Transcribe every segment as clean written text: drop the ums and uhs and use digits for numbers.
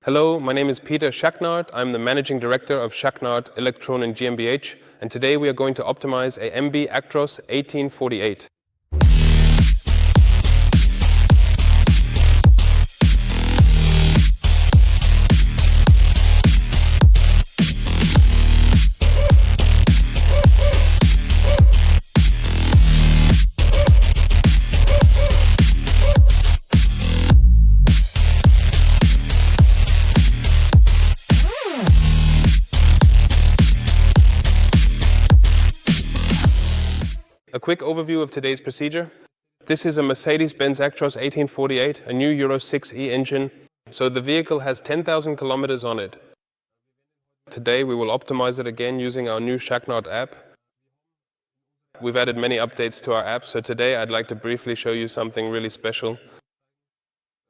Hello, my name is Peter Schaknat. I'm the Managing Director of Schaknat Electronen GmbH, and today we are going to optimize a MB Actros 1848. A quick overview of today's procedure. This is a Mercedes Actros 1848, a new Euro 6e engine. So the vehicle has 10,000 kilometers on it. Today we will optimize it again using our new Schaknat app. We've added many updates to our app, so today I'd like to briefly show you something really special.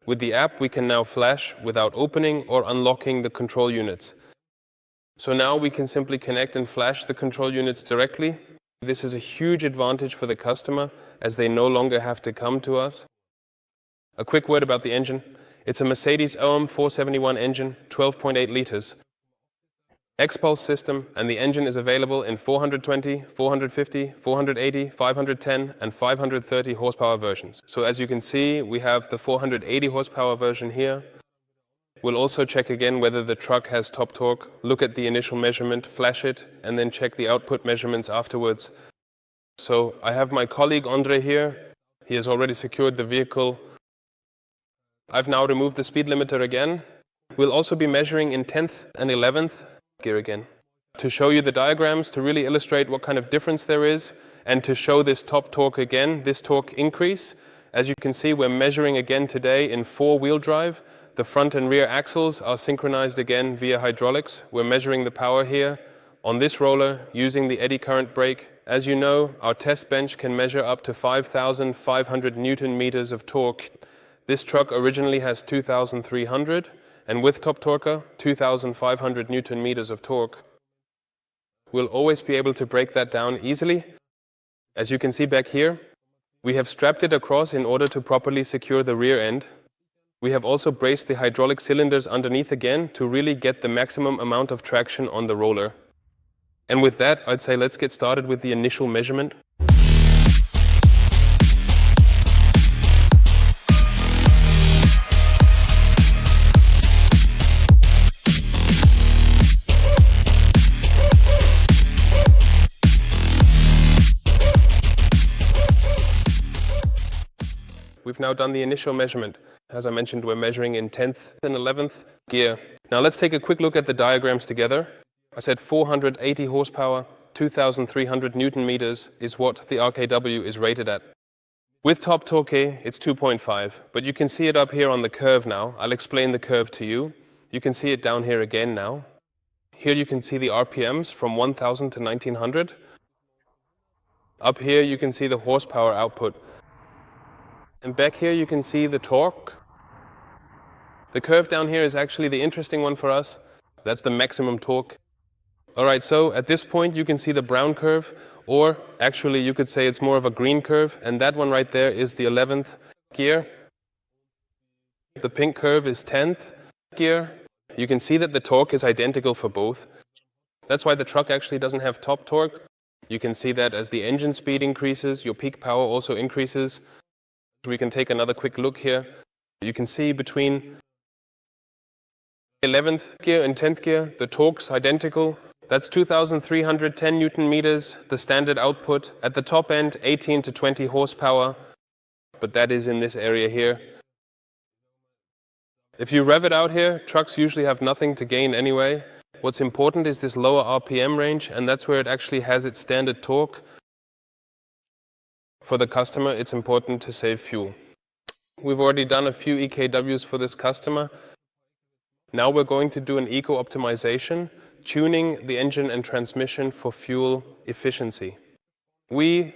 With the app we can now flash without opening or unlocking the control units. So now we can simply connect and flash the control units directly. This is a huge advantage for the customer, as they no longer have to come to us. A quick word about the engine. It's a Mercedes OM471 engine, 12.8 liters. X-Pulse system, and the engine is available in 420, 450, 480, 510 and 530 horsepower versions. So as you can see, we have the 480 horsepower version here. We'll also check again whether the truck has top torque, look at the initial measurement, flash it, and then check the output measurements afterwards. So I have my colleague Andre here. He has already secured the vehicle. I've now removed the speed limiter again. We'll also be measuring in 10th and 11th gear again, to show you the diagrams, to really illustrate what kind of difference there is, and to show this top torque again, this torque increase. As you can see, we're measuring again today in 4-wheel drive. The front and rear axles are synchronized again via hydraulics. We're measuring the power here on this roller using the eddy current brake. As you know, our test bench can measure up to 5,500 Newton meters of torque. This truck originally has 2,300, and with top torque, 2,500 Newton meters of torque. We'll always be able to break that down easily. As you can see back here, we have strapped it across in order to properly secure the rear end. We have also braced the hydraulic cylinders underneath again to really get the maximum amount of traction on the roller. And with that, I'd say let's get started with the initial measurement. We've now done the initial measurement. As I mentioned, we're measuring in 10th and 11th gear. Now let's take a quick look at the diagrams together. I said 480 horsepower, 2,300 Newton meters is what the RKW is rated at. With top torque, it's 2.5, but you can see it up here on the curve now. I'll explain the curve to you. You can see it down here again now. Here you can see the RPMs from 1,000 to 1,900. Up here you can see the horsepower output. And back here you can see the torque. The curve down here is actually the interesting one for us. That's the maximum torque. Alright, so at this point you can see the brown curve, or actually you could say it's more of a green curve, and that one right there is the 11th gear. The pink curve is 10th gear. You can see that the torque is identical for both. That's why the truck actually doesn't have top torque. You can see that as the engine speed increases, your peak power also increases. We can take another quick look here. You can see between 11th gear and 10th gear, the torque's identical. That's 2,310 Newton meters, the standard output. At the top end, 18 to 20 horsepower, but that is in this area here. If you rev it out here, trucks usually have nothing to gain anyway. What's important is this lower RPM range, and that's where it actually has its standard torque. For the customer, it's important to save fuel. We've already done a few EKWs for this customer. Now we're going to do an eco-optimization, tuning the engine and transmission for fuel efficiency. We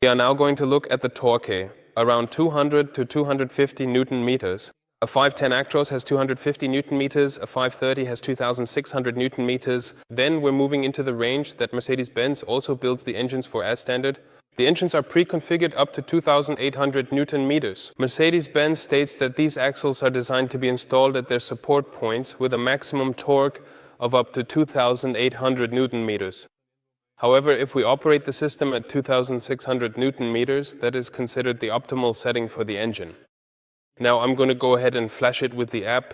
are now going to look at the torque, around 200 to 250 Newton meters. A 510 Actros has 250 Newton meters, a 530 has 2,600 Newton meters. Then we're moving into the range that Mercedes-Benz also builds the engines for as standard. The engines are pre-configured up to 2,800 Newton meters. Mercedes-Benz states that these axles are designed to be installed at their support points with a maximum torque of up to 2,800 Newton meters. However, if we operate the system at 2,600 Newton meters, that is considered the optimal setting for the engine. Now I'm going to go ahead and flash it with the app.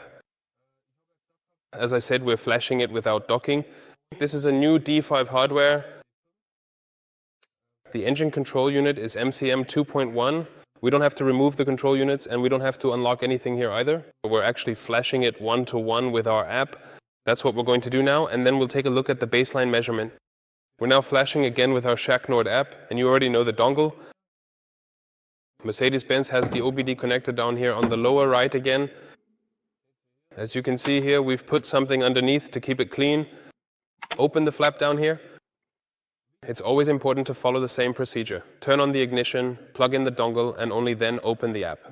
As I said, we're flashing it without docking. This is a new D5 hardware. The engine control unit is MCM 2.1. We don't have to remove the control units and we don't have to unlock anything here either. We're actually flashing it one-to-one with our app. That's what we're going to do now, and then we'll take a look at the baseline measurement. We're now flashing again with our Schaknat app, and you already know the dongle. Mercedes-Benz has the OBD connector down here on the lower right again. As you can see here, we've put something underneath to keep it clean. Open the flap down here. It's always important to follow the same procedure. Turn on the ignition, plug in the dongle, and only then open the app.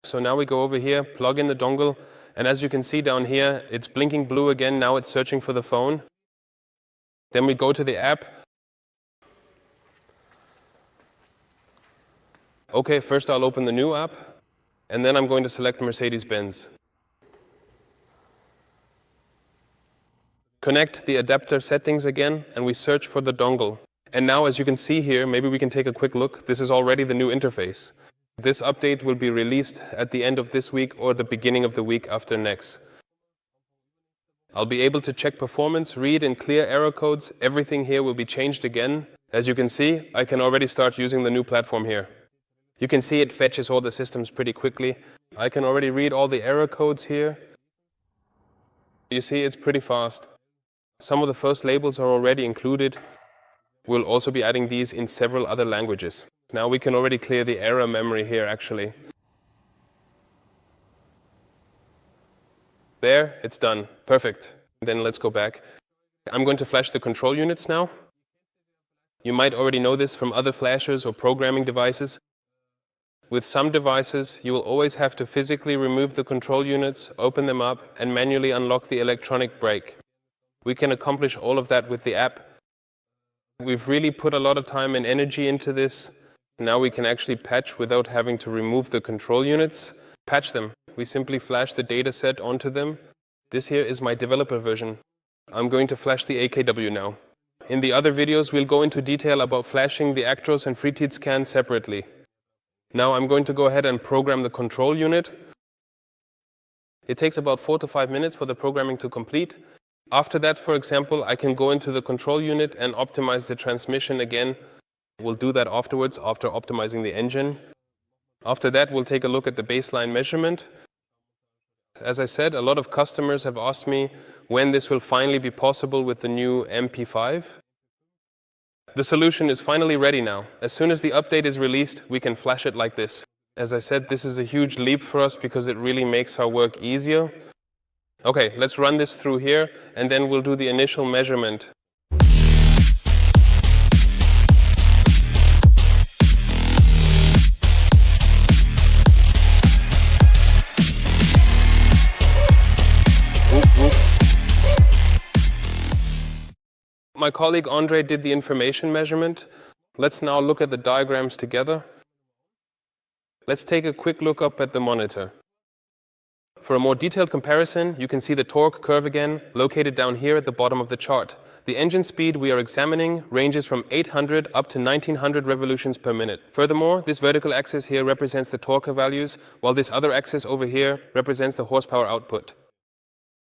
So now we go over here, plug in the dongle, and as you can see down here, it's blinking blue again. Now it's searching for the phone. Then we go to the app. Okay, first I'll open the new app, and then I'm going to select Mercedes-Benz. Connect the adapter settings again, and we search for the dongle. And now, as you can see here, maybe we can take a quick look. This is already the new interface. This update will be released at the end of this week or the beginning of the week after next. I'll be able to check performance, read and clear error codes. Everything here will be changed again. As you can see, I can already start using the new platform here. You can see it fetches all the systems pretty quickly. I can already read all the error codes here. You see, it's pretty fast. Some of the first labels are already included. We'll also be adding these in several other languages. Now we can already clear the error memory here, actually. There, it's done. Perfect. Then let's go back. I'm going to flash the control units now. You might already know this from other flashers or programming devices. With some devices, you will always have to physically remove the control units, open them up, and manually unlock the electronic brake. We can accomplish all of that with the app. We've really put a lot of time and energy into this. Now we can actually patch without having to remove the control units. Patch them. We simply flash the data set onto them. This here is my developer version. I'm going to flash the AKW now. In the other videos, we'll go into detail about flashing the Actros and FreeTeed scan separately. Now I'm going to go ahead and program the control unit. It takes about 4 to 5 minutes for the programming to complete. After that, for example, I can go into the control unit and optimize the transmission again. We'll do that afterwards, after optimizing the engine. After that, we'll take a look at the baseline measurement. As I said, a lot of customers have asked me when this will finally be possible with the new MP5. The solution is finally ready now. As soon as the update is released, we can flash it like this. As I said, this is a huge leap for us because it really makes our work easier. Okay, let's run this through here, and then we'll do the initial measurement. My colleague Andre did the information measurement. Let's now look at the diagrams together. Let's take a quick look up at the monitor. For a more detailed comparison, you can see the torque curve again, located down here at the bottom of the chart. The engine speed we are examining ranges from 800 up to 1900 revolutions per minute. Furthermore, this vertical axis here represents the torque values, while this other axis over here represents the horsepower output.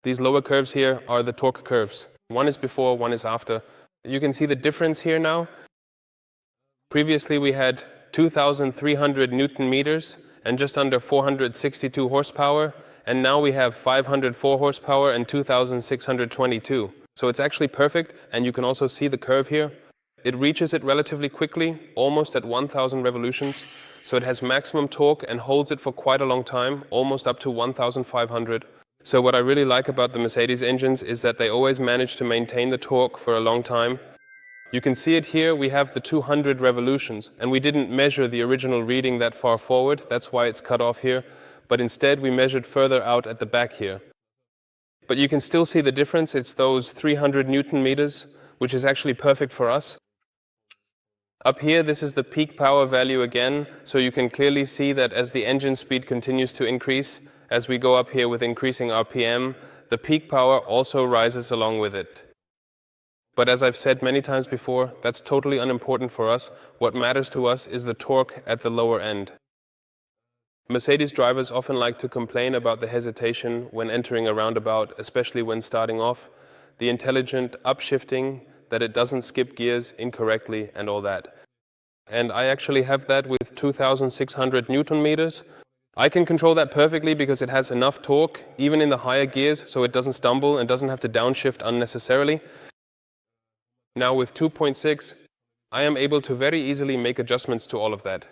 These lower curves here are the torque curves. One is before, one is after. You can see the difference here now. Previously we had 2,300 Newton meters and just under 462 horsepower. And now we have 504 horsepower and 2,622. So it's actually perfect, and you can also see the curve here. It reaches it relatively quickly, almost at 1,000 revolutions. So it has maximum torque and holds it for quite a long time, almost up to 1,500. So what I really like about the Mercedes engines is that they always manage to maintain the torque for a long time. You can see it here, we have the 200 revolutions, and we didn't measure the original reading that far forward. That's why it's cut off here. But instead we measured further out at the back here. But you can still see the difference. It's those 300 Newton meters, which is actually perfect for us. Up here, this is the peak power value again, so you can clearly see that as the engine speed continues to increase, as we go up here with increasing RPM, the peak power also rises along with it. But as I've said many times before, that's totally unimportant for us. What matters to us is the torque at the lower end. Mercedes drivers often like to complain about the hesitation when entering a roundabout, especially when starting off, the intelligent upshifting, that it doesn't skip gears incorrectly and all that. And I actually have that with 2,600 Newton meters. I can control that perfectly because it has enough torque, even in the higher gears, so it doesn't stumble and doesn't have to downshift unnecessarily. Now with 2.6, I am able to very easily make adjustments to all of that.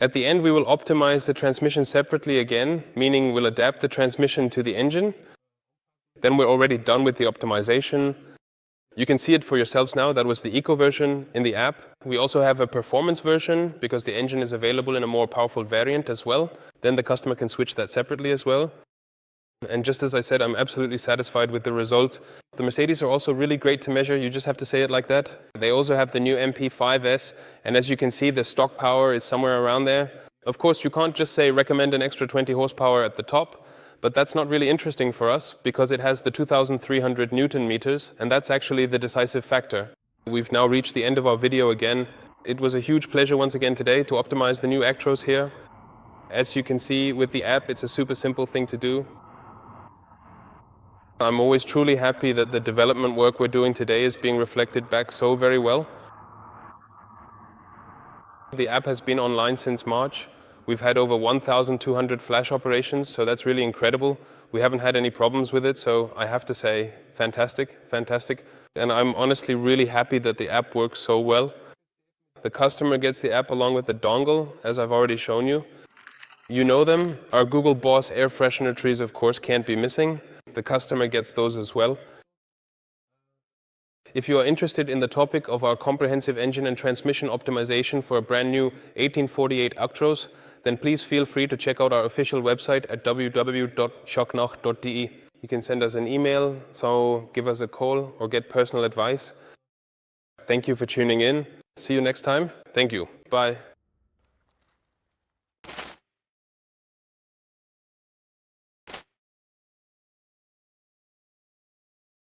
At the end, we will optimize the transmission separately again, meaning we'll adapt the transmission to the engine. Then we're already done with the optimization. You can see it for yourselves now. That was the Eco version in the app. We also have a performance version because the engine is available in a more powerful variant as well. Then the customer can switch that separately as well. And just as I said, I'm absolutely satisfied with the result. The Mercedes are also really great to measure. You just have to say it like that. They also have the new MP5S. And as you can see, the stock power is somewhere around there. Of course, you can't just say recommend an extra 20 horsepower at the top. But that's not really interesting for us because it has the 2,300 Newton meters. And that's actually the decisive factor. We've now reached the end of our video again. It was a huge pleasure once again today to optimize the new Actros here. As you can see with the app, it's a super simple thing to do. I'm always truly happy that the development work we're doing today is being reflected back so very well. The app has been online since March. We've had over 1,200 flash operations, so that's really incredible. We haven't had any problems with it, so I have to say, fantastic, fantastic. And I'm honestly really happy that the app works so well. The customer gets the app along with the dongle, as I've already shown you. You know them. Our Google Boss air freshener trees, of course, can't be missing. The customer gets those as well. If you are interested in the topic of our comprehensive engine and transmission optimization for a brand new 1848 Actros, then please feel free to check out our official website at www.schaknat.de. You can send us an email, so give us a call or get personal advice. Thank you for tuning in. See you next time. Thank you. Bye.